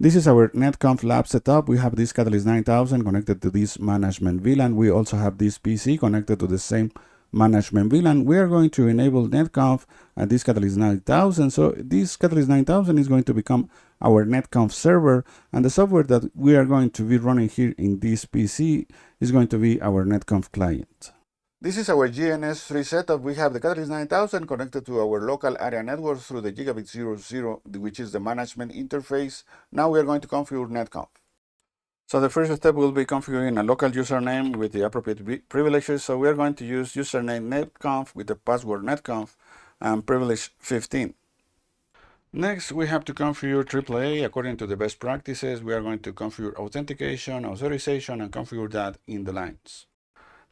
This is our Netconf lab setup. We have this Catalyst 9000 connected to this management VLAN. We also have this PC connected to the same management VLAN. We are going to enable Netconf at this Catalyst 9000. So this Catalyst 9000 is going to become our Netconf server, and the software that we are going to be running here in this PC is going to be our Netconf client. This is our GNS3 setup. We have the Catalyst 9000 connected to our local area network through the Gigabit 00, which is the management interface. Now we are going to configure Netconf. So the first step will be configuring a local username with the appropriate privileges. So we are going to use username netconf with the password netconf and privilege 15. Next, we have to configure AAA according to the best practices. We are going to configure authentication, authorization, and configure that in the lines.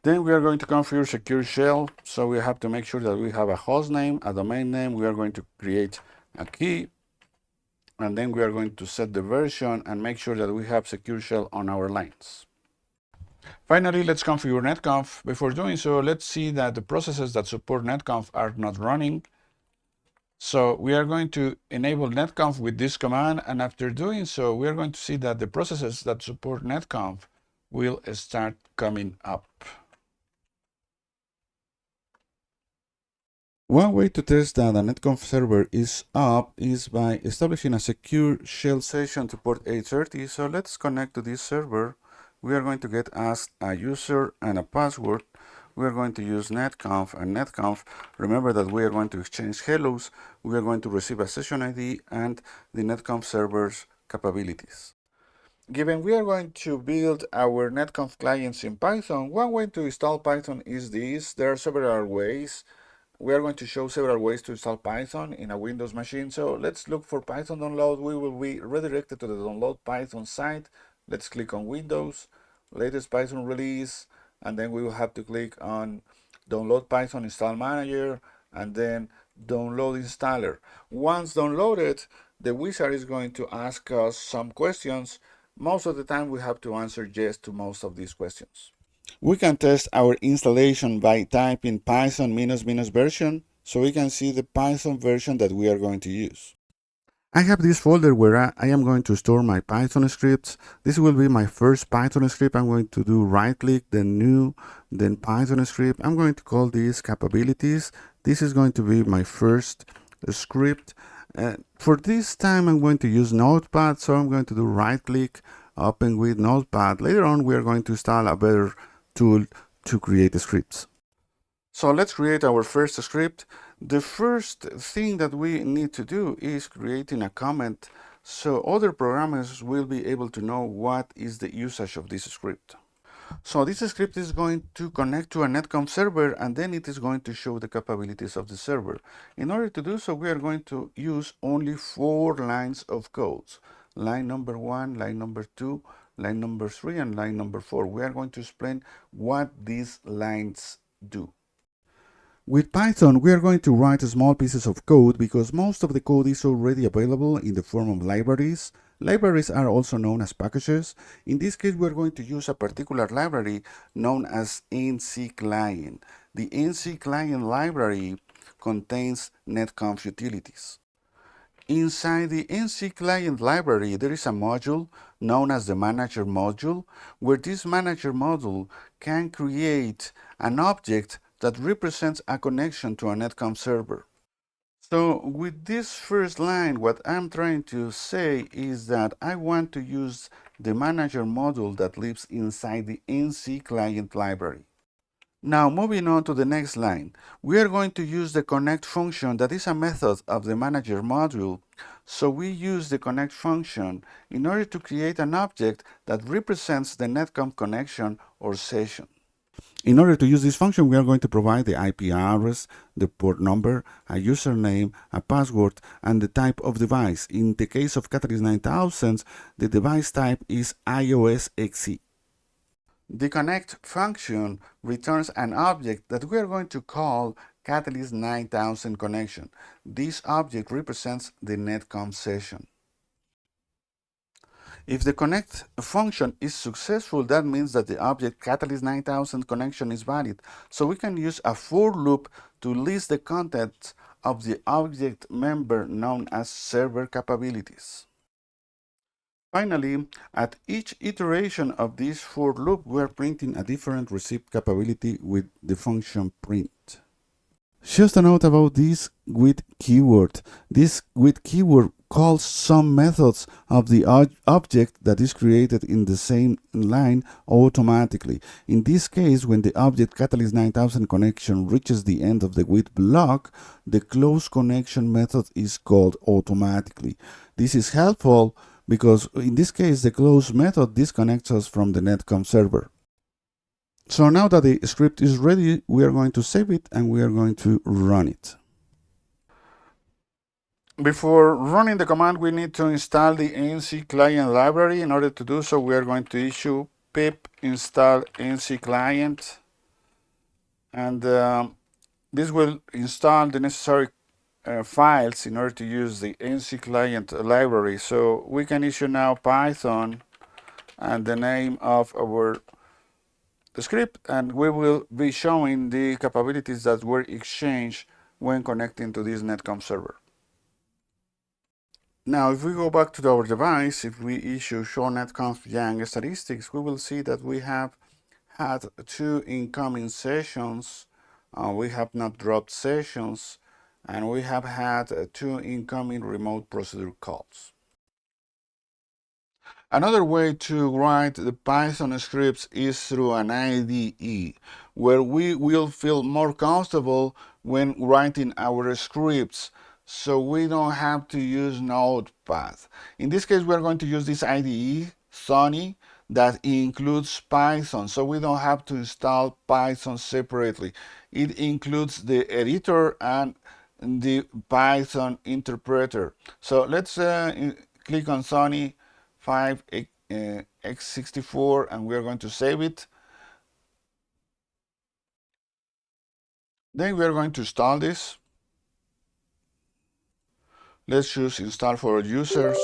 Then we are going to configure secure shell. So we have to make sure that we have a host name, a domain name. We are going to create a key, and then we are going to set the version and make sure that we have secure shell on our lines. Finally, let's configure Netconf. Before doing so, let's see that the processes that support Netconf are not running. So we are going to enable Netconf with this command, and after doing so, we are going to see that the processes that support Netconf will start coming up. One way to test that a Netconf server is up is by establishing a secure shell session to port 830. So let's connect to this server. We are going to get asked a user and a password. We are going to use Netconf and Netconf. Remember that we are going to exchange hellos. We are going to receive a session ID and the Netconf server's capabilities. Given we are going to build our Netconf clients in Python, one way to install Python is this. There are several ways. We are going to show several ways to install Python in a Windows machine. So let's look for Python download. We will be redirected to the download Python site. Let's click on Windows, latest Python release, and then we will have to click on download Python install manager and then download installer. Once downloaded, the wizard is going to ask us some questions. Most of the time we have to answer yes to most of these questions. We can test our installation by typing Python -- version, so we can see the Python version that we are going to use. I have this folder where I am going to store my Python scripts. This will be my first Python script. I'm going to do right click, then new, then Python script. I'm going to call this capabilities. This is going to be my first script. For this time, I'm going to use Notepad, so I'm going to do right click, open with Notepad. Later on, we are going to install a better tool to create the scripts. So let's create our first script. The first thing that we need to do is creating a comment so other programmers will be able to know what is the usage of this script. So this script is going to connect to a Netconf server, and then it is going to show the capabilities of the server. In order to do so, we are going to use only 4 lines of code. Line number 1, line number 2, line number 3, and line number 4. We are going to explain what these lines do. With Python, we are going to write small pieces of code because most of the code is already available in the form of libraries. Libraries are also known as packages. In this case, we are going to use a particular library known as NCCLIENT. The NCCLIENT library contains Netconf utilities. Inside the NCCLIENT library, there is a module known as the Manager module, where this Manager module can create an object that represents a connection to a Netconf server. So with this first line, what I'm trying to say is that I want to use the Manager module that lives inside the NCCLIENT library. Now moving on to the next line, we are going to use the connect function that is a method of the Manager module. So we use the connect function in order to create an object that represents the Netconf connection or session. In order to use this function, we are going to provide the IP address, the port number, a username, a password, and the type of device. In the case of Catalyst 9000, the device type is iOS XE. The connect function returns an object that we are going to call Catalyst 9000 connection. This object represents the Netconf session. If the connect function is successful, that means that the object Catalyst 9000 connection is valid. So we can use a for loop to list the contents of the object member known as server capabilities. Finally, at each iteration of this for loop, we are printing a different receive capability with the function print. Just a note about this with keyword. This with keyword calls some methods of the object that is created in the same line automatically. In this case, when the object Catalyst 9000 connection reaches the end of the with block, the close connection method is called automatically. This is helpful because in this case, the close method disconnects us from the Netconf server. So now that the script is ready, we are going to save it and we are going to run it. Before running the command, we need to install the NCCLIENT library. In order to do so, we are going to issue pip install NCCLIENT, and this will install the necessary files in order to use the NCCLIENT library. So we can issue now Python and the name of our script, and we will be showing the capabilities that were exchanged when connecting to this Netconf server. Now, if we go back to our device, if we issue show netconf yang statistics, we will see that we have had 2 incoming sessions, we have not dropped sessions, and we have had 2 incoming remote procedure calls. Another way to write the Python scripts is through an IDE, where we will feel more comfortable when writing our scripts, so we don't have to use Notepad. In this case, we're going to use this IDE, Sony, that includes Python, so we don't have to install Python separately. It includes the editor and the Python interpreter. So let's click on Sony 5x64 and we're going to save it. Then we're going to install this. Let's choose install for users.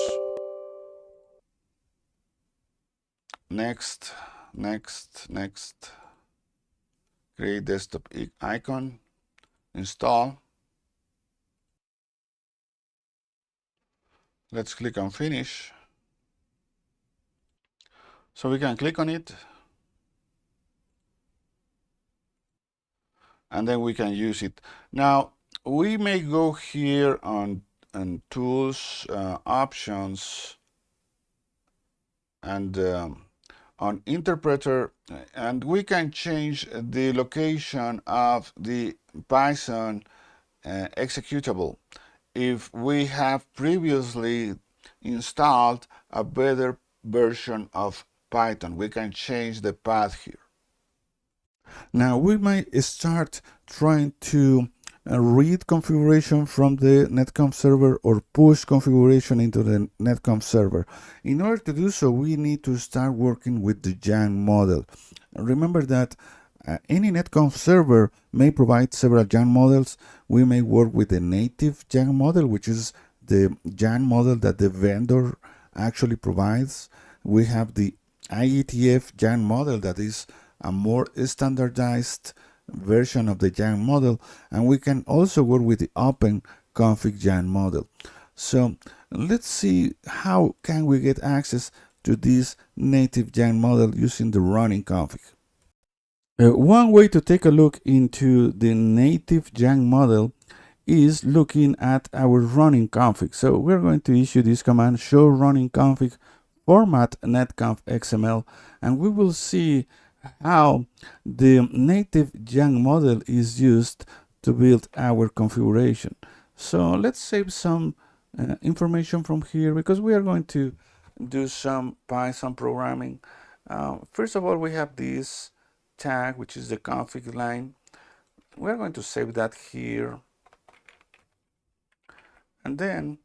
Next, next, next. Create desktop icon. Install. Let's click on finish. So we can click on it. And then we can use it. Now, we may go here on tools, options, and on interpreter, and we can change the location of the Python executable. If we have previously installed a better version of Python, we can change the path here. Now we might start trying to read configuration from the Netconf server or push configuration into the Netconf server. In order to do so, we need to start working with the YANG model. Remember that any Netconf server may provide several YANG models. We may work with the native YANG model, which is the YANG model that the vendor actually provides. We have the IETF YANG model that is a more standardized version of the YANG model, and we can also work with the open config YANG model. So let's see how can we get access to this native YANG model using the running config. One way to take a look into the native YANG model is looking at our running config. So we're going to issue this command show running config format netconf xml, and we will see how the native YANG model is used to build our configuration. So let's save some information from here because we are going to do some Python programming. First of all, we have this tag, which is the config line. We're going to save that here. And then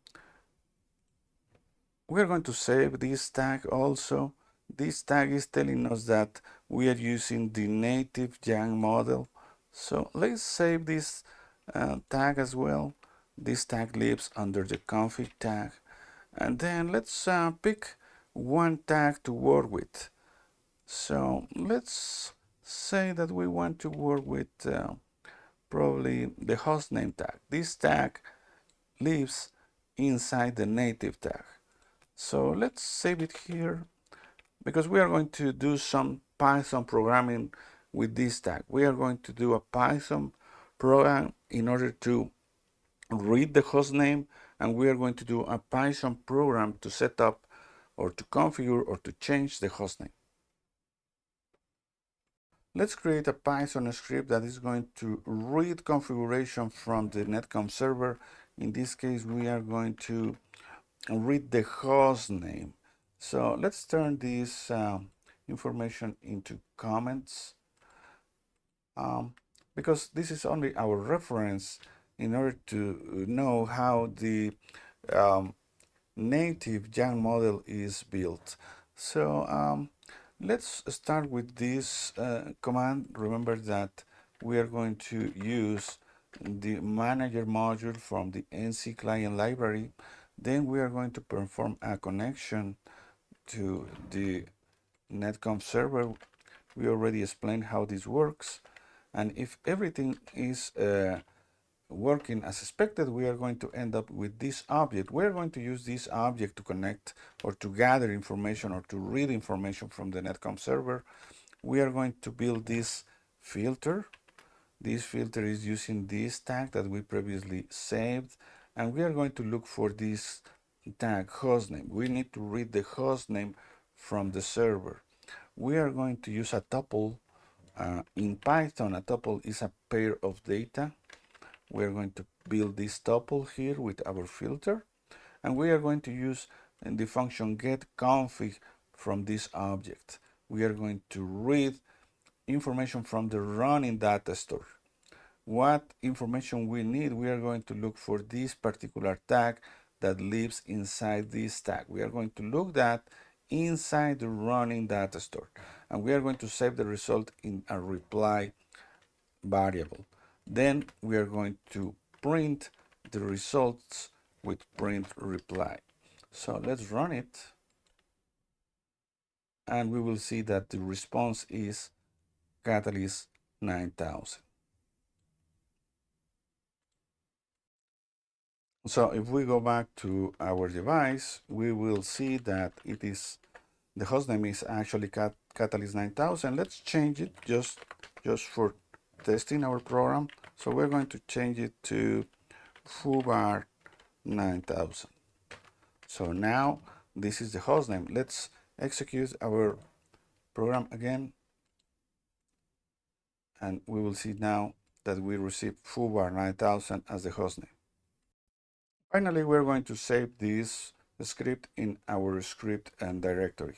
we're going to save this tag also. This tag is telling us that we are using the native YANG model. So let's save this tag as well. This tag lives under the config tag. And then let's pick one tag to work with. So let's say that we want to work with probably the hostname tag. This tag lives inside the native tag. So let's save it here because we are going to do some Python programming with this tag. We are going to do a Python program in order to read the host name, and we are going to do a Python program to set up or to configure or to change the host name. Let's create a Python script that is going to read configuration from the Netconf server. In this case, we are going to read the host name. So let's turn this information into comments because this is only our reference in order to know how the native Yang model is built. So let's start with this command. Remember that we are going to use the manager module from the NCCLIENT library. Then we are going to perform a connection to the Netconf server. We already explained how this works. And if everything is working as expected, we are going to end up with this object. We're going to use this object to connect or to gather information or to read information from the Netconf server. We are going to build this filter. This filter is using this tag that we previously saved, and we are going to look for this tag hostname. We need to read the hostname from the server. We are going to use a tuple. In Python, a tuple is a pair of data. We're going to build this tuple here with our filter, and we are going to use the function getConfig from this object. We are going to read information from the running data store. What information we need, we are going to look for this particular tag that lives inside this tag. We are going to look that inside the running data store, and we are going to save the result in a reply variable. Then we are going to print the results with print reply. So let's run it, and we will see that the response is Catalyst 9000. So if we go back to our device, we will see that it is the hostname is actually Catalyst 9000. Let's change it just for testing our program. So we're going to change it to foobar 9000. So now this is the hostname. Let's execute our program again, and we will see now that we receive foobar 9000 as the hostname. Finally, we're going to save this script in our script and directory.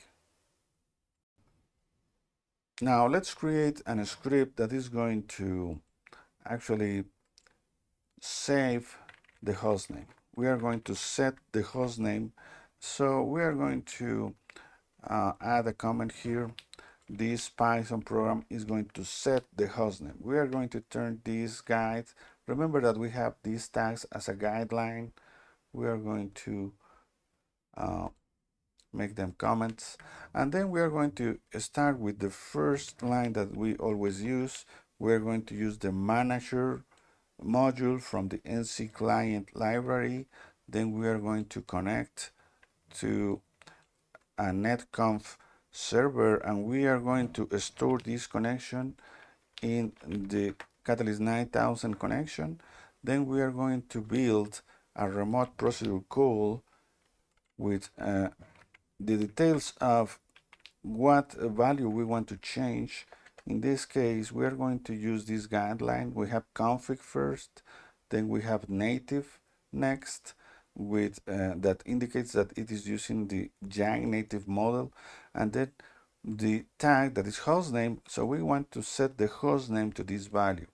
Now let's create a script that is going to actually save the hostname. We are going to set the hostname. So we are going to add a comment here. This Python program is going to set the hostname. We are going to turn this guide. Remember that we have these tags as a guideline. We are going to make them comments, and then we are going to start with the first line that we always use. We're going to use the manager module from the NCCLIENT library. Then we are going to connect to a Netconf server, and we are going to store this connection in the Catalyst 9000 connection. Then we are going to build a remote procedure call with the details of what value we want to change. In this case, we are going to use this guideline. We have config first, then we have native next, with that indicates that it is using the Yang native model, and then the tag that is hostname. So we want to set the hostname to this value.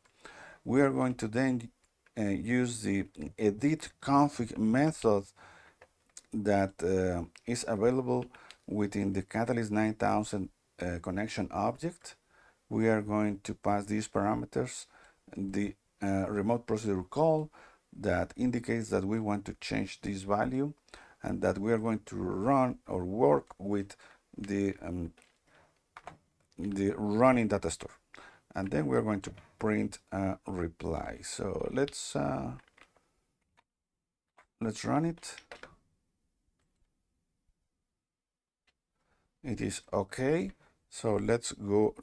We are going to then use the edit config method that is available within the Catalyst 9000 connection object. We are going to pass these parameters, the remote procedure call that indicates that we want to change this value, and that we are going to run or work with the running data store, and then we are going to print a reply. So let's run it. It is okay. So let's go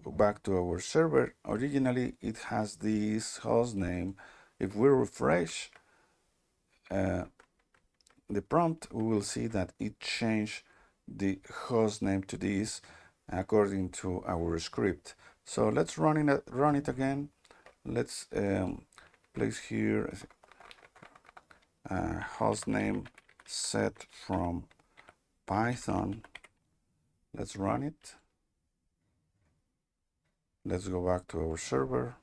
back to our server. Originally, it has this host name. If we refresh the prompt, we will see that it changed the host name to this according to our script. So let's run it again. Let's place here a host name set from Python. Let's run it. Let's go back to our server.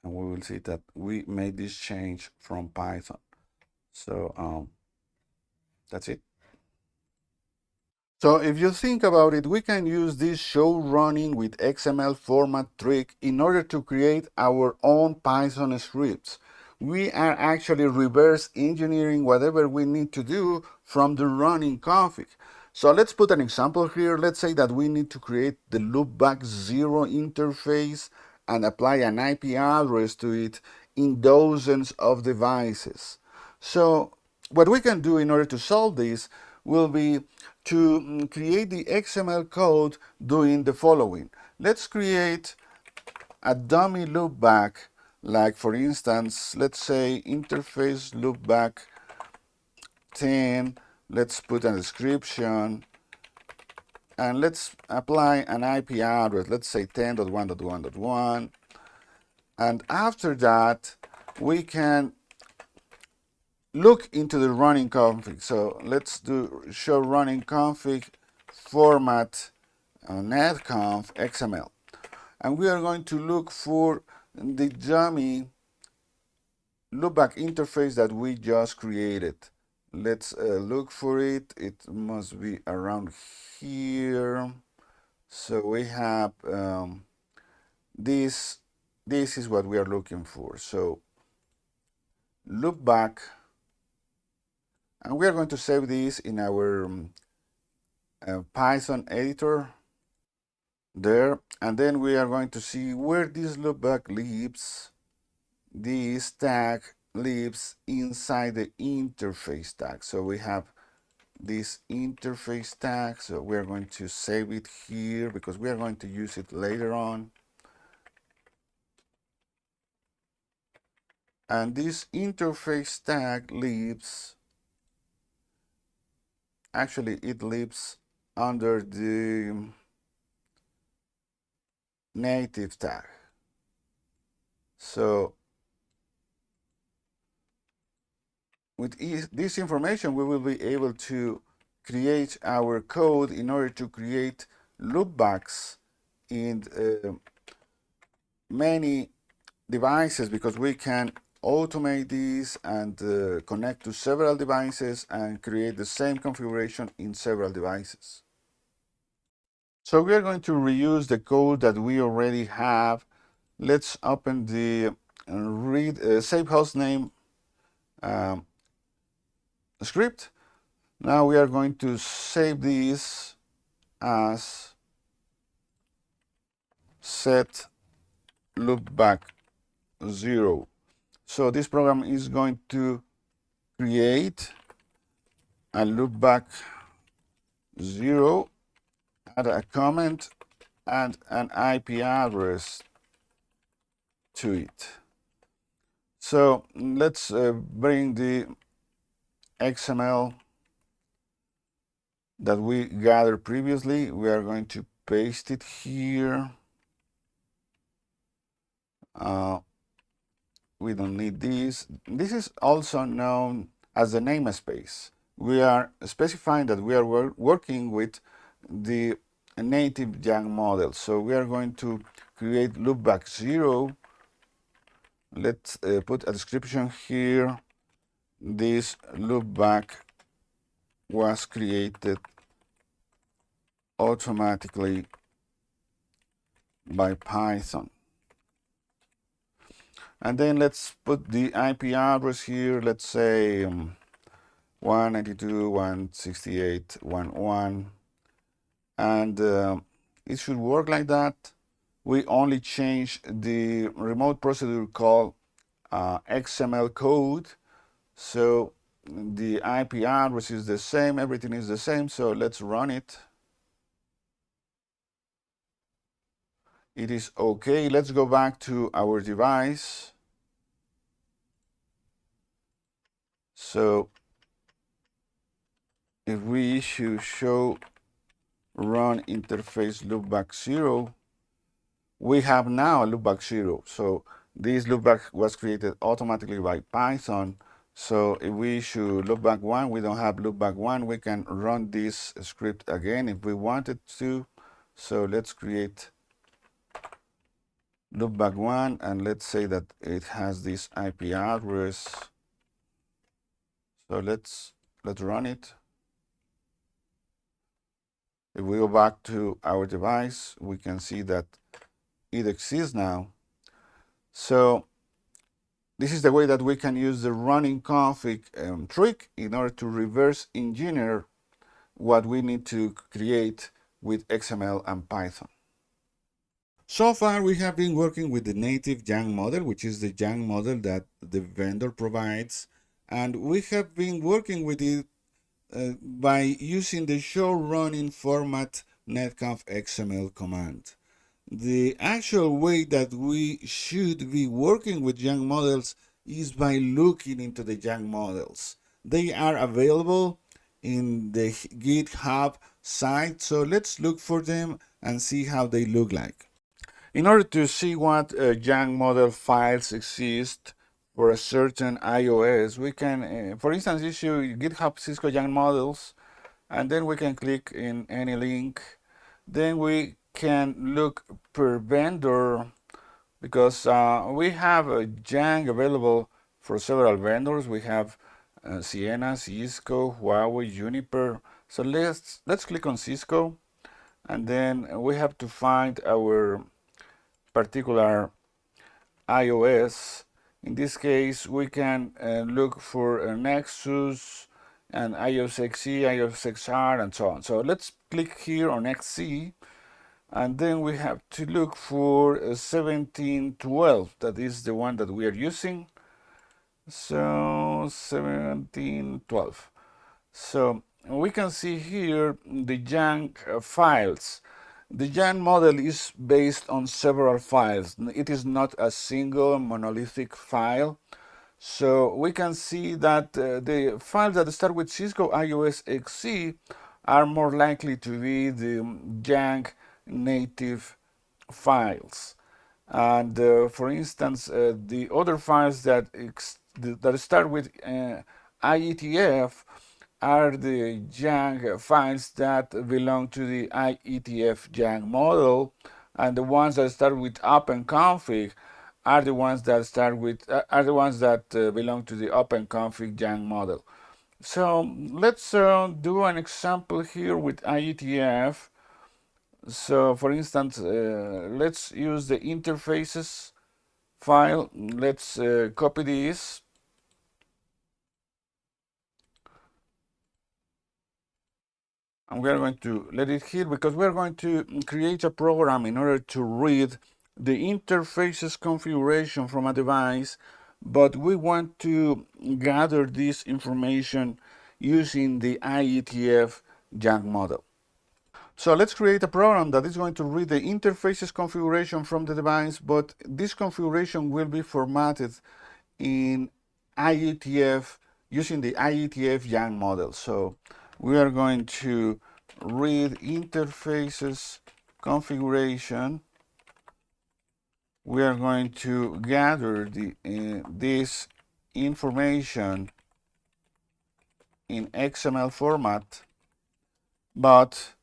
And we will see that we made this change from Python. So that's it. So if you think about it, we can use this show running with XML format trick in order to create our own Python scripts. We are actually reverse engineering whatever we need to do from the running config. So let's put an example here. Let's say that we need to create the loopback 0 interface and apply an IP address to it in dozens of devices. So what we can do in order to solve this will be to create the XML code doing the following. Let's create a dummy loopback, like for instance, let's say interface loopback 10. Let's put a description and let's apply an IP address, let's say 10.1.1.1. And after that, we can look into the running config. So let's do show running config format Netconf XML. And we are going to look for the dummy loopback interface that we just created. Let's look for it. It must be around here. So we have this. This is what we are looking for. So loopback, and we are going to save this in our Python editor there, and then we are going to see where this loopback lives. This tag lives inside the interface tag. So we have this interface tag, so we are going to save it here because we are going to use it later on. And this interface tag lives, actually it lives under the native tag. So with this information, we will be able to create our code in order to create loopbacks in many devices, because we can automate these and connect to several devices and create the same configuration in several devices. So we are going to reuse the code that we already have. Let's open the save hostname script. Now we are going to save this as set loopback 0. So this program is going to create a loopback 0, add a comment and an IP address to it. So let's bring the XML that we gathered previously. We are going to paste it here. We don't need this. This is also known as the namespace. We are specifying that we are working with the native Yang model. So we are going to create loopback 0. Let's put a description here. This loopback was created automatically by Python. And then let's put the IP address here. Let's say 192.168.1.1, and it should work like that. We only change the remote procedure called XML code. So the IP address is the same, everything is the same, so let's run it. It is okay. Let's go back to our device. So if we issue show run interface loopback 0, we have now a loopback 0. So this loopback was created automatically by Python. So if we issue loopback 1, we don't have loopback 1. We can run this script again if we wanted to. So let's create loopback 1, and let's say that it has this IP address. So let's run it. If we go back to our device, we can see that it exists now. So this is the way that we can use the running config trick in order to reverse engineer what we need to create with XML and Python. So far, we have been working with the native Yang model, which is the Yang model that the vendor provides. And we have been working with it by using the show running format netconf XML command. The actual way that we should be working with Yang models is by looking into the Yang models. They are available in the GitHub site, so let's look for them and see how they look like. In order to see what Yang model files exist for a certain iOS, we can, for instance, issue GitHub Cisco Yang models, and then we can click in any link. Then we can look per vendor, because we have a Yang available for several vendors. We have Sienna, Cisco, Huawei, Juniper. So let's click on Cisco, and then we have to find our particular iOS. In this case, we can look for Nexus and iOS XE, iOS XR, and so on. So let's click here on XE, and then we have to look for 1712. That is the one that we are using. So 1712. So we can see here the Yang files. The Yang model is based on several files. It is not a single monolithic file. So we can see that the files that start with Cisco iOS XE are more likely to be the Yang native files. And for instance, the other files that start with IETF are the Yang files that belong to the IETF Yang model, and the ones that start with openconfig are the ones that belong to the openconfig Yang model. So let's do an example here with IETF. So for instance, let's use the interfaces file. Let's copy this. And we are going to let it here because we are going to create a program in order to read the interfaces configuration from a device, but we want to gather this information using the IETF Yang model. So let's create a program that is going to read the interfaces configuration from the device, but this configuration will be formatted in IETF using the IETF Yang model. So we are going to read interfaces configuration. We are going to gather this information in XML format, but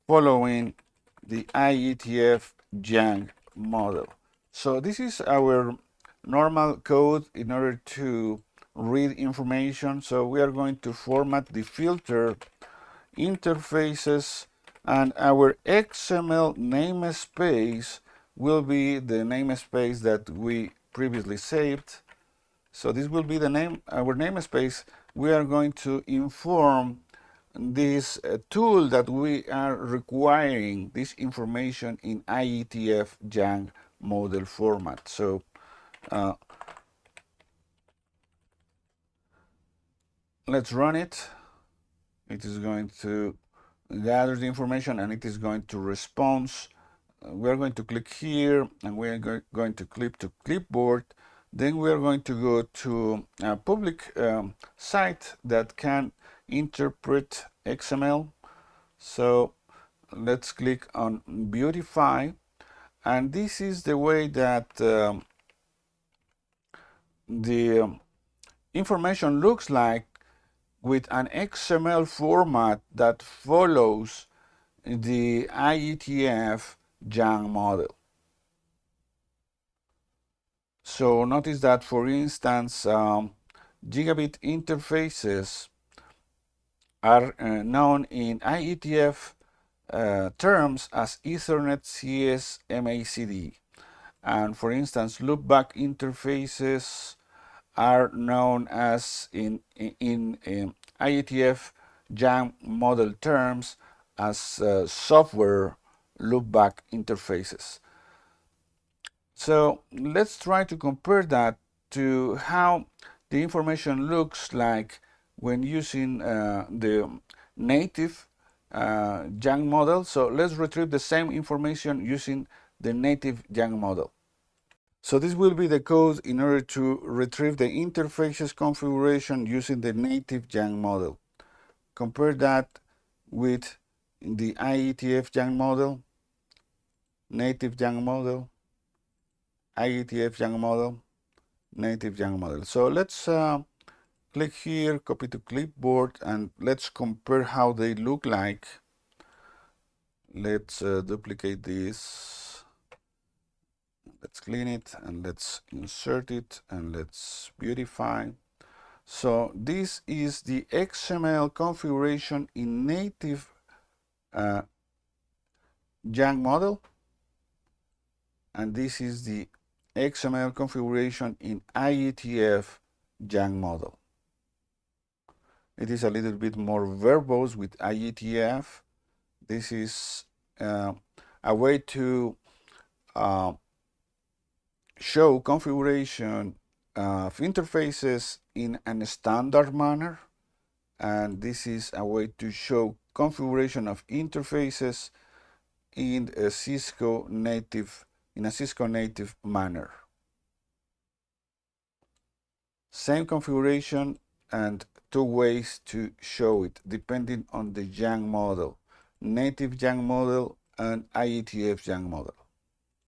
following the IETF Yang model. So this is our normal code in order to read information. So we are going to format the filter interfaces, and our XML namespace will be the namespace that we previously saved. So this will be our namespace. We are going to inform this tool that we are requiring this information in IETF Yang model format. So let's run it. It is going to gather the information and it is going to respond. We're going to click here and we're going to click to clipboard. Then we're going to go to a public site that can interpret XML. So let's click on Beautify, and this is the way that the information looks like with an XML format that follows the IETF Yang model. So notice that, for instance, gigabit interfaces are known in IETF terms as Ethernet CS MACD. And for instance, loopback interfaces are known as in IETF Yang model terms as software loopback interfaces. So let's try to compare that to how the information looks like when using the native Yang model. So let's retrieve the same information using the native Yang model. So this will be the code in order to retrieve the interfaces configuration using the native Yang model. Compare that with the IETF Yang model, native Yang model, IETF Yang model, native Yang model. So let's click here, copy to clipboard, and let's compare how they look like. Let's duplicate this. Let's clean it and let's insert it and let's beautify. So this is the XML configuration in native Yang model, and this is the XML configuration in IETF Yang model. It is a little bit more verbose with IETF. This is a way to show configuration of interfaces in a standard manner, and this is a way to show configuration of interfaces in a Cisco native manner. Same configuration and two ways to show it depending on the Yang model, native Yang model and IETF Yang model.